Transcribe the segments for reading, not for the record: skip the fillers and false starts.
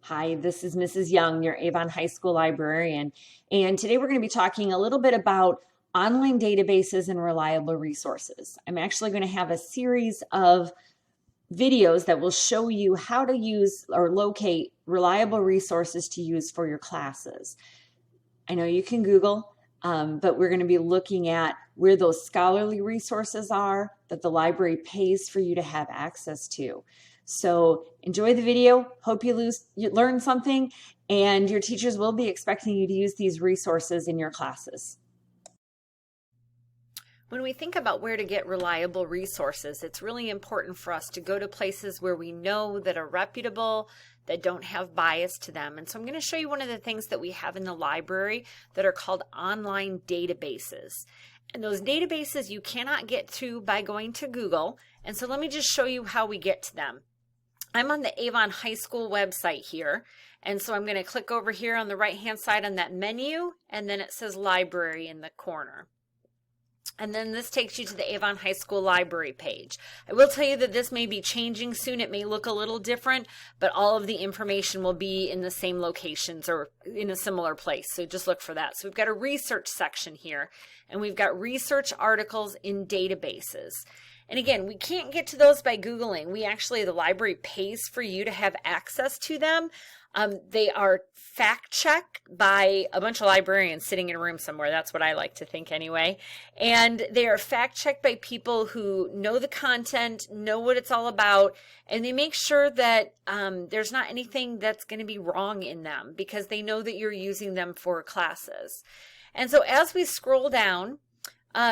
Hi, this is Mrs. Young, your Avon High School librarian, and today we're going to be talking a little bit about online databases and reliable resources. I'm actually going to have a series of videos that will show you how to use or locate reliable resources to use for your classes. I know you can Google, but we're going to be looking at where those scholarly resources are that the library pays for you to have access to. So enjoy the video. Hope you learn something, and your teachers will be expecting you to use these resources in your classes. When we think about where to get reliable resources, it's really important for us to go to places where we know that are reputable, that don't have bias to them. And so I'm going to show you one of the things that we have in the library that are called online databases. And those databases you cannot get to by going to Google. And so let me just show you how we get to them. I'm on the Avon High School website here. And so I'm going to click over here on the right-hand side on that menu, and then it says library in the corner. And then this takes you to the Avon High School library page. I will tell you that this may be changing soon. It may look a little different, but all of the information will be in the same locations or in a similar place. So just look for that. So we've got a research section here, and we've got research articles in databases. And again, we can't get to those by Googling. The library pays for you to have access to them. They are fact-checked by a bunch of librarians sitting in a room somewhere. That's what I like to think anyway. And they are fact-checked by people who know the content, know what it's all about, and they make sure that there's not anything that's going to be wrong in them because they know that you're using them for classes. And so as we scroll down,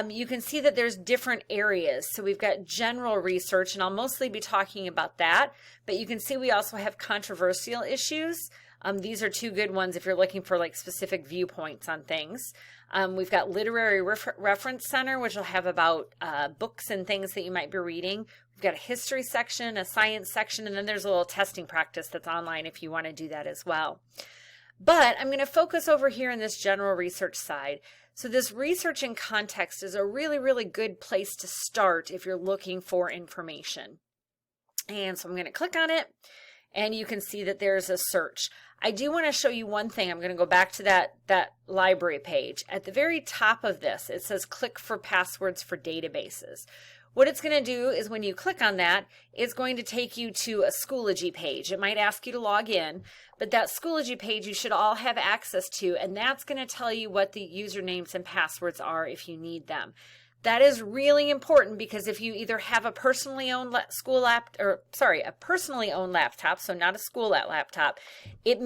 you can see that there's different areas. So we've got general research, and I'll mostly be talking about that. But you can see we also have controversial issues. These are two good ones if you're looking for like specific viewpoints on things. We've got Literary Reference Center, which will have about books and things that you might be reading. We've got a history section, a science section, and then there's a little testing practice that's online if you want to do that as well. But I'm going to focus over here in this general research side. So this research in context is a really, really good place to start if you're looking for information. And so I'm going to click on it, and you can see that there's a search. I do want to show you one thing. I'm going to go back to that library page. At the very top of this, it says click for passwords for databases. What it's going to do is when you click on that, it's going to take you to a Schoology page. It might ask you to log in, but that Schoology page you should all have access to, and that's going to tell you what the usernames and passwords are if you need them. That is really important because if you either have a personally owned laptop, so not a school laptop, you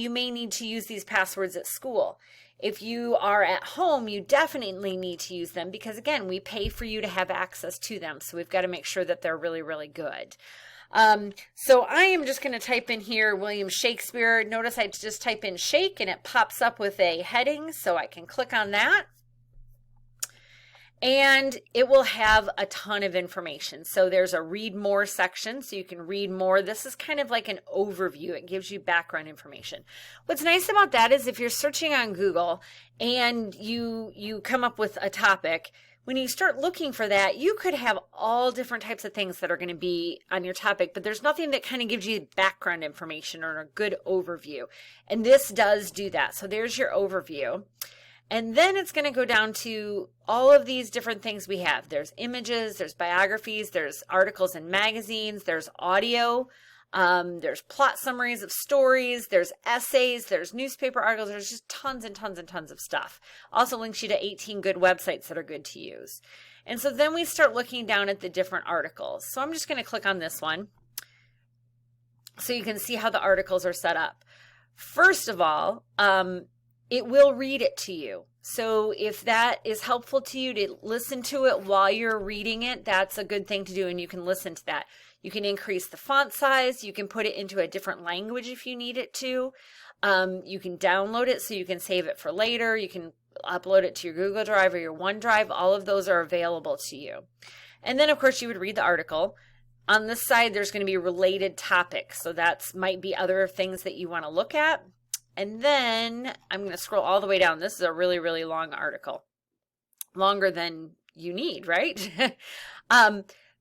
may need to use these passwords at school. If you are at home, you definitely need to use them because, again, we pay for you to have access to them. So we've got to make sure that they're really, really good. So I am just going to type in here William Shakespeare. Notice I just type in Shake and it pops up with a heading, so I can click on that. And it will have a ton of information. So there's a read more section, so you can read more. This is kind of like an overview. It gives you background information. What's nice about that is if you're searching on Google and you come up with a topic, when you start looking for that, you could have all different types of things that are going to be on your topic, but there's nothing that kind of gives you background information or a good overview. And this does do that. So there's your overview. And then it's going to go down to all of these different things we have. There's images, there's biographies, there's articles in magazines, there's audio, there's plot summaries of stories, there's essays, there's newspaper articles, there's just tons and tons and tons of stuff. Also links you to 18 good websites that are good to use. And so then we start looking down at the different articles. So I'm just going to click on this one so you can see how the articles are set up. First of all, it will read it to you. So if that is helpful to you to listen to it while you're reading it, that's a good thing to do, and you can listen to that. You can increase the font size. You can put it into a different language if you need it to. You can download it so you can save it for later. You can upload it to your Google Drive or your OneDrive. All of those are available to you. And then, of course, you would read the article. On this side, there's going to be related topics. So that might be other things that you want to look at. And then I'm going to scroll all the way down. This is a really, really long article. Longer than you need, right?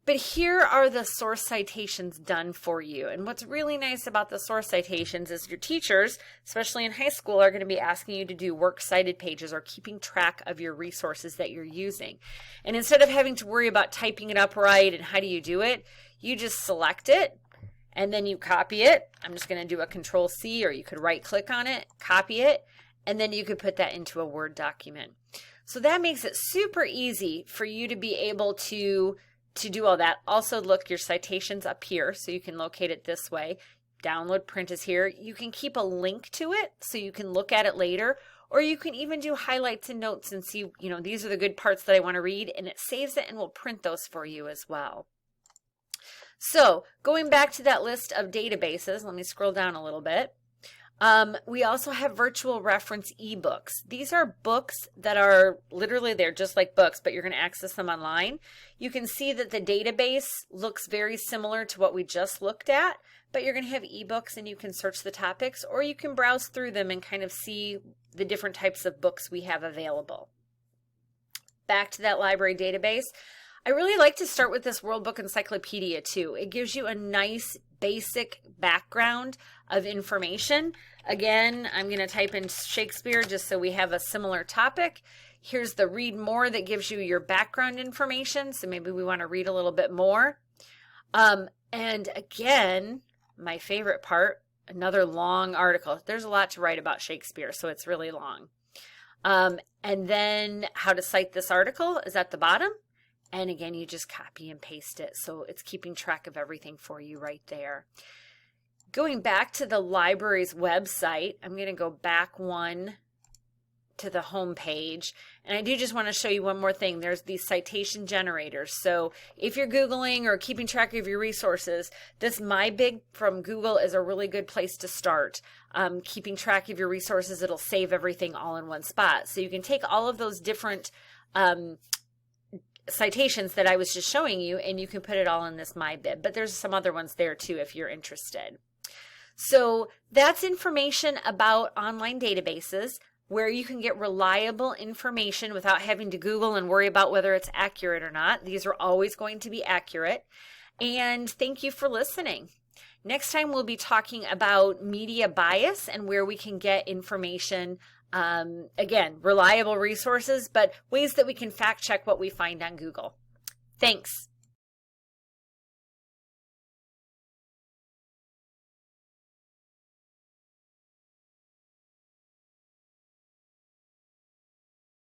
But here are the source citations done for you. And what's really nice about the source citations is your teachers, especially in high school, are going to be asking you to do works cited pages or keeping track of your resources that you're using. And instead of having to worry about typing it up right and how do you do it, you just select it and then you copy it. I'm just going to do a Control C, or you could right click on it, copy it, and then you could put that into a Word document. So that makes it super easy for you to be able to do all that. Also, look, your citations up here, so you can locate it this way. Download print is here. You can keep a link to it so you can look at it later, or you can even do highlights and notes and see, these are the good parts that I want to read, and it saves it and will print those for you as well. So going back to that list of databases, let me scroll down a little bit. We also have virtual reference ebooks. These are books that are literally, they're just like books, but you're going to access them online. You can see that the database looks very similar to what we just looked at, but you're going to have ebooks and you can search the topics, or you can browse through them and kind of see the different types of books we have available. Back to that library database. I really like to start with this World Book Encyclopedia too. It gives you a nice basic background of information. Again, I'm going to type in Shakespeare just so we have a similar topic. Here's the read more that gives you your background information. So maybe we want to read a little bit more. And again, my favorite part, another long article. There's a lot to write about Shakespeare, so it's really long. And then how to cite this article is at the bottom. And again, you just copy and paste it. So it's keeping track of everything for you right there. Going back to the library's website, I'm going to go back one to the home page. And I do just want to show you one more thing. There's these citation generators. So if you're Googling or keeping track of your resources, this My Big from Google is a really good place to start. Keeping track of your resources, it'll save everything all in one spot. So you can take all of those different citations that I was just showing you, and you can put it all in this MyBib, but there's some other ones there too if you're interested. So that's information about online databases where you can get reliable information without having to Google and worry about whether it's accurate or not. These are always going to be accurate. And thank you for listening. Next time we'll be talking about media bias and where we can get information. Again, reliable resources, but ways that we can fact check what we find on Google. Thanks.